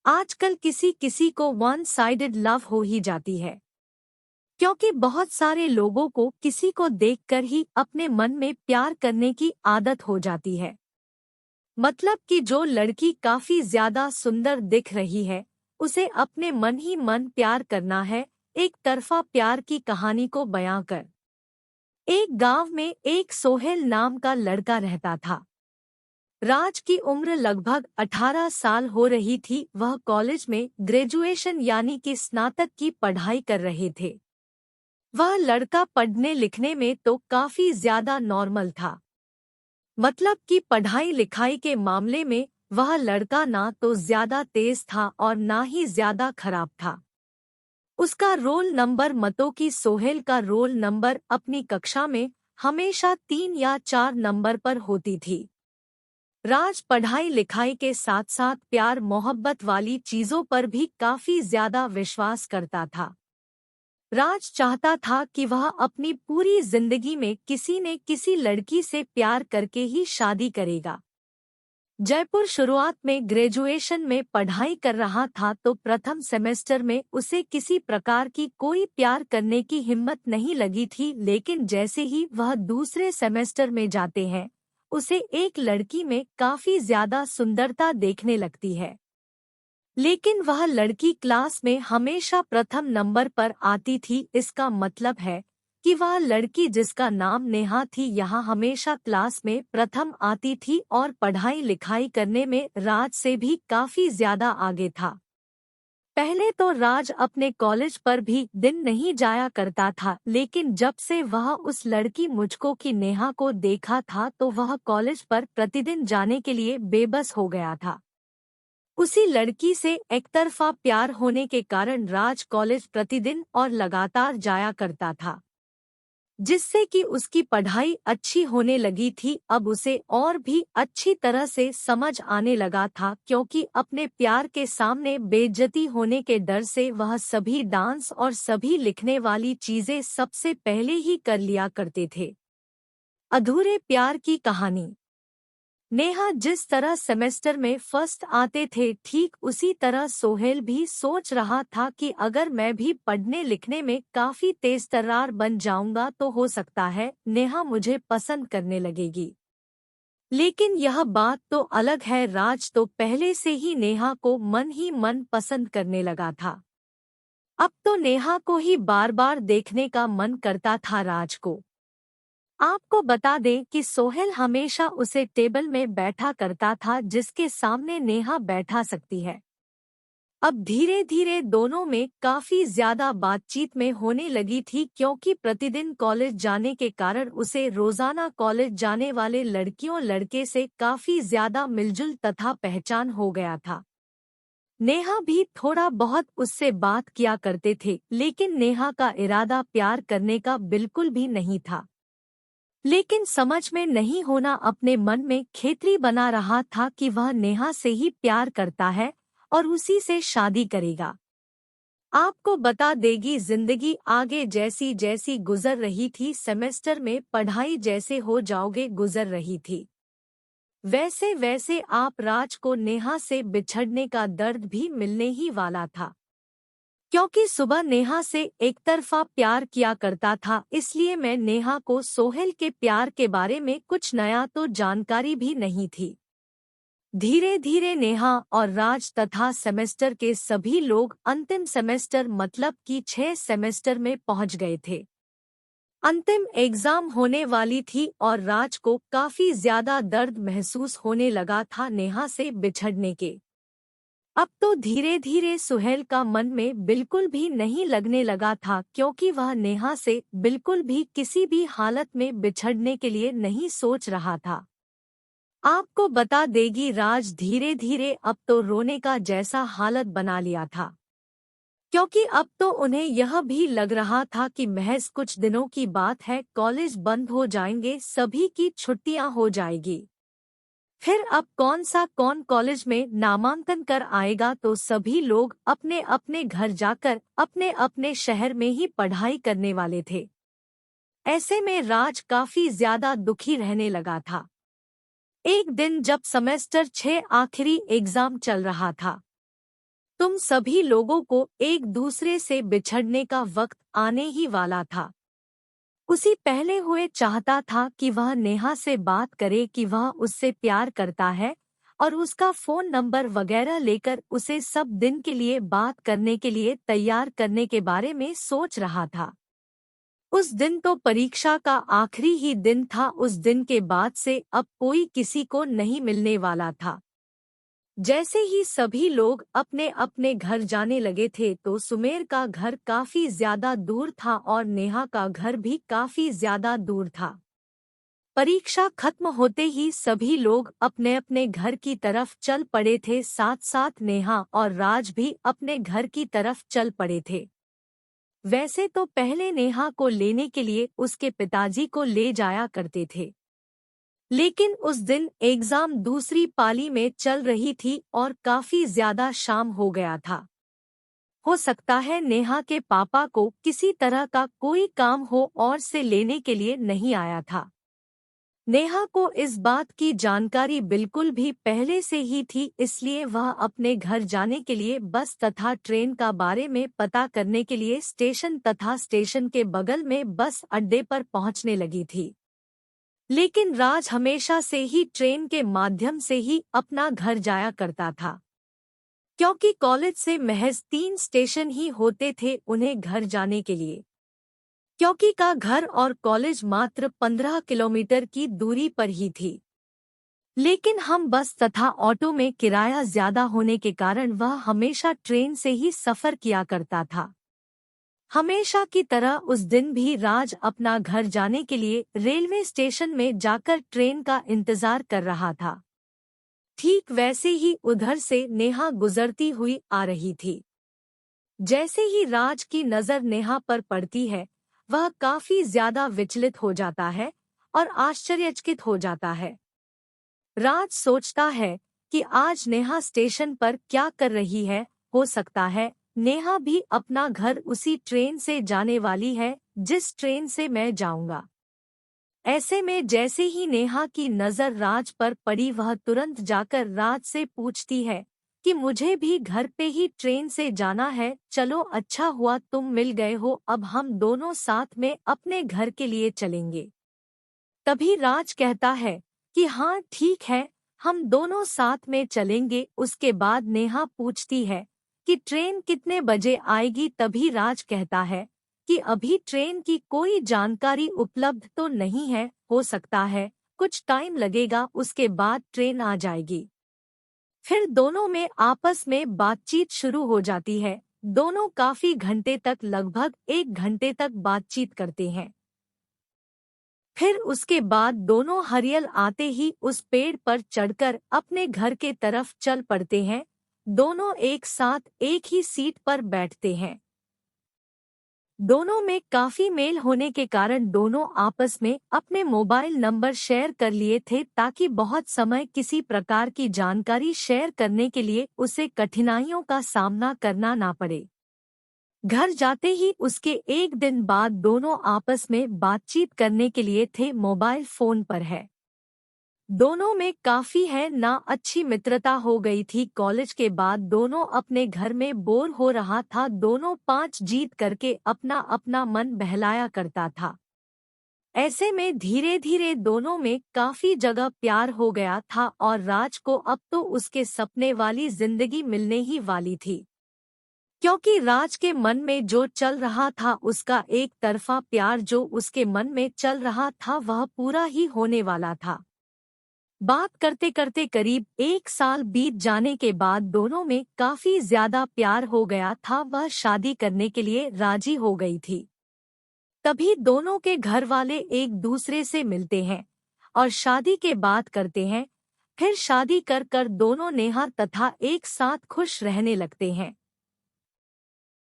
आजकल किसी किसी को वन साइडेड लव हो ही जाती है, क्योंकि बहुत सारे लोगों को किसी को देखकर ही अपने मन में प्यार करने की आदत हो जाती है। मतलब कि जो लड़की काफी ज्यादा सुंदर दिख रही है, उसे अपने मन ही मन प्यार करना है। एक तरफा प्यार की कहानी को बयां कर। एक गांव में एक सोहेल नाम का लड़का रहता था। राज की उम्र लगभग 18 साल हो रही थी। वह कॉलेज में ग्रेजुएशन यानी कि स्नातक की पढ़ाई कर रहे थे। वह लड़का पढ़ने लिखने में तो काफी ज्यादा नॉर्मल था। मतलब कि पढ़ाई लिखाई के मामले में वह लड़का ना तो ज्यादा तेज था और ना ही ज्यादा खराब था। उसका रोल नंबर मतों की सोहेल का रोल नंबर अपनी कक्षा में हमेशा 3 या 4 नंबर पर होती थी। राज पढ़ाई लिखाई के साथ साथ प्यार मोहब्बत वाली चीजों पर भी काफी ज्यादा विश्वास करता था। राज चाहता था कि वह अपनी पूरी जिंदगी में किसी न किसी लड़की से प्यार करके ही शादी करेगा। जयपुर शुरुआत में ग्रेजुएशन में पढ़ाई कर रहा था तो प्रथम सेमेस्टर में उसे किसी प्रकार की कोई प्यार करने की हिम्मत नहीं लगी थी। लेकिन जैसे ही वह दूसरे सेमेस्टर में जाते हैं, उसे एक लड़की में काफी ज्यादा सुंदरता देखने लगती है। लेकिन वह लड़की क्लास में हमेशा प्रथम नंबर पर आती थी। इसका मतलब है कि वह लड़की जिसका नाम नेहा थी यहाँ हमेशा क्लास में प्रथम आती थी और पढ़ाई लिखाई करने में राज से भी काफी ज्यादा आगे था। पहले तो राज अपने कॉलेज पर भी दिन नहीं जाया करता था, लेकिन जब से वह उस लड़की मुझको की नेहा को देखा था तो वह कॉलेज पर प्रतिदिन जाने के लिए बेबस हो गया था। उसी लड़की से एकतरफा प्यार होने के कारण राज कॉलेज प्रतिदिन और लगातार जाया करता था, जिससे कि उसकी पढ़ाई अच्छी होने लगी थी। अब उसे और भी अच्छी तरह से समझ आने लगा था, क्योंकि अपने प्यार के सामने बेइज्जती होने के डर से वह सभी डांस और सभी लिखने वाली चीजें सबसे पहले ही कर लिया करते थे। अधूरे प्यार की कहानी। नेहा जिस तरह सेमेस्टर में फर्स्ट आते थे, ठीक उसी तरह सोहेल भी सोच रहा था कि अगर मैं भी पढ़ने लिखने में काफी तेज तर्रार बन जाऊंगा तो हो सकता है नेहा मुझे पसंद करने लगेगी। लेकिन यह बात तो अलग है, राज तो पहले से ही नेहा को मन ही मन पसंद करने लगा था। अब तो नेहा को ही बार बार देखने का मन करता था राज को। आपको बता दें कि सोहेल हमेशा उसे टेबल में बैठा करता था जिसके सामने नेहा बैठा सकती है। अब धीरे धीरे दोनों में काफी ज्यादा बातचीत में होने लगी थी, क्योंकि प्रतिदिन कॉलेज जाने के कारण उसे रोजाना कॉलेज जाने वाले लड़कियों लड़के से काफी ज्यादा मिलजुल तथा पहचान हो गया था। नेहा भी थोड़ा बहुत उससे बात किया करते थे, लेकिन नेहा का इरादा प्यार करने का बिल्कुल भी नहीं था। लेकिन समझ में नहीं होना अपने मन में खेतरी बना रहा था कि वह नेहा से ही प्यार करता है और उसी से शादी करेगा। आपको बता देगी जिंदगी आगे जैसी जैसी गुजर रही थी, सेमेस्टर में पढ़ाई जैसे हो जाओगे गुजर रही थी, वैसे वैसे आप राज को नेहा से बिछड़ने का दर्द भी मिलने ही वाला था। क्योंकि सुबह नेहा से एकतरफा प्यार किया करता था, इसलिए मैं नेहा को सोहेल के प्यार के बारे में कुछ नया तो जानकारी भी नहीं थी। धीरे धीरे नेहा और राज तथा सेमेस्टर के सभी लोग अंतिम सेमेस्टर मतलब कि 6 सेमेस्टर में पहुंच गए थे। अंतिम एग्जाम होने वाली थी और राज को काफी ज्यादा दर्द महसूस होने लगा था नेहा से बिछड़ने के। अब तो धीरे धीरे सुहेल का मन में बिल्कुल भी नहीं लगने लगा था, क्योंकि वह नेहा से बिल्कुल भी किसी भी हालत में बिछड़ने के लिए नहीं सोच रहा था। आपको बता देगी राज धीरे धीरे अब तो रोने का जैसा हालत बना लिया था, क्योंकि अब तो उन्हें यह भी लग रहा था कि महज कुछ दिनों की बात है, कॉलेज बंद हो जाएंगे, सभी की छुट्टियां हो जाएगी। फिर अब कौन कॉलेज में नामांकन कर आएगा, तो सभी लोग अपने अपने घर जाकर अपने अपने शहर में ही पढ़ाई करने वाले थे। ऐसे में राज काफी ज्यादा दुखी रहने लगा था। एक दिन जब सेमेस्टर 6 आखिरी एग्जाम चल रहा था, तुम सभी लोगों को एक दूसरे से बिछड़ने का वक्त आने ही वाला था। उसी पहले हुए चाहता था कि वह नेहा से बात करे कि वह उससे प्यार करता है और उसका फोन नंबर वगैरह लेकर उसे सब दिन के लिए बात करने के लिए तैयार करने के बारे में सोच रहा था। उस दिन तो परीक्षा का आखिरी ही दिन था। उस दिन के बाद से अब कोई किसी को नहीं मिलने वाला था। जैसे ही सभी लोग अपने अपने घर जाने लगे थे तो सुमेर का घर काफी ज्यादा दूर था और नेहा का घर भी काफी ज्यादा दूर था। परीक्षा खत्म होते ही सभी लोग अपने अपने घर की तरफ चल पड़े थे। साथ साथ नेहा और राज भी अपने घर की तरफ चल पड़े थे। वैसे तो पहले नेहा को लेने के लिए उसके पिताजी को ले जाया करते थे, लेकिन उस दिन एग्जाम दूसरी पाली में चल रही थी और काफी ज्यादा शाम हो गया था। हो सकता है नेहा के पापा को किसी तरह का कोई काम हो और से लेने के लिए नहीं आया था। नेहा को इस बात की जानकारी बिल्कुल भी पहले से ही थी, इसलिए वह अपने घर जाने के लिए बस तथा ट्रेन का बारे में पता करने के लिए स्टेशन तथा स्टेशन के बगल में बस अड्डे पर पहुंचने लगी थी। लेकिन राज हमेशा से ही ट्रेन के माध्यम से ही अपना घर जाया करता था, क्योंकि कॉलेज से महज 3 स्टेशन ही होते थे उन्हें घर जाने के लिए। क्योंकि का घर और कॉलेज मात्र 15 किलोमीटर की दूरी पर ही थी, लेकिन हम बस तथा ऑटो में किराया ज्यादा होने के कारण वह हमेशा ट्रेन से ही सफर किया करता था। हमेशा की तरह उस दिन भी राज अपना घर जाने के लिए रेलवे स्टेशन में जाकर ट्रेन का इंतजार कर रहा था। ठीक वैसे ही उधर से नेहा गुजरती हुई आ रही थी। जैसे ही राज की नजर नेहा पर पड़ती है, वह काफी ज्यादा विचलित हो जाता है और आश्चर्यचकित हो जाता है। राज सोचता है कि आज नेहा स्टेशन पर क्या कर रही है। हो सकता है नेहा भी अपना घर उसी ट्रेन से जाने वाली है जिस ट्रेन से मैं जाऊंगा। ऐसे में जैसे ही नेहा की नजर राज पर पड़ी, वह तुरंत जाकर राज से पूछती है कि मुझे भी घर पे ही ट्रेन से जाना है। चलो, अच्छा हुआ तुम मिल गए हो, अब हम दोनों साथ में अपने घर के लिए चलेंगे। तभी राज कहता है कि हाँ ठीक है, हम दोनों साथ में चलेंगे। उसके बाद नेहा पूछती है कि ट्रेन कितने बजे आएगी। तभी राज कहता है कि अभी ट्रेन की कोई जानकारी उपलब्ध तो नहीं है, हो सकता है कुछ टाइम लगेगा, उसके बाद ट्रेन आ जाएगी। फिर दोनों में आपस में बातचीत शुरू हो जाती है। दोनों काफी घंटे तक, लगभग 1 घंटे तक बातचीत करते हैं। फिर उसके बाद दोनों हरियल आते ही उस पेड़ पर चढ़कर अपने घर के तरफ चल पड़ते हैं। दोनों एक साथ एक ही सीट पर बैठते हैं। दोनों में काफी मेल होने के कारण दोनों आपस में अपने मोबाइल नंबर शेयर कर लिए थे, ताकि बहुत समय किसी प्रकार की जानकारी शेयर करने के लिए उसे कठिनाइयों का सामना करना ना पड़े। घर जाते ही उसके 1 दिन बाद दोनों आपस में बातचीत करने के लिए थे मोबाइल फोन पर है। दोनों में काफी है ना अच्छी मित्रता हो गई थी। कॉलेज के बाद दोनों अपने घर में बोर हो रहा था। दोनों 5 जीत करके अपना अपना मन बहलाया करता था। ऐसे में धीरे धीरे दोनों में काफी जगह प्यार हो गया था और राज को अब तो उसके सपने वाली जिंदगी मिलने ही वाली थी। क्योंकि राज के मन में जो चल रहा था, उसका एक तरफा प्यार जो उसके मन में चल रहा था, वह पूरा ही होने वाला था। बात करते करते करीब 1 साल बीत जाने के बाद दोनों में काफी ज्यादा प्यार हो गया था। वह शादी करने के लिए राजी हो गई थी। तभी दोनों के घर वाले एक दूसरे से मिलते हैं और शादी के बात करते हैं। फिर शादी कर कर दोनों नेहा तथा एक साथ खुश रहने लगते हैं।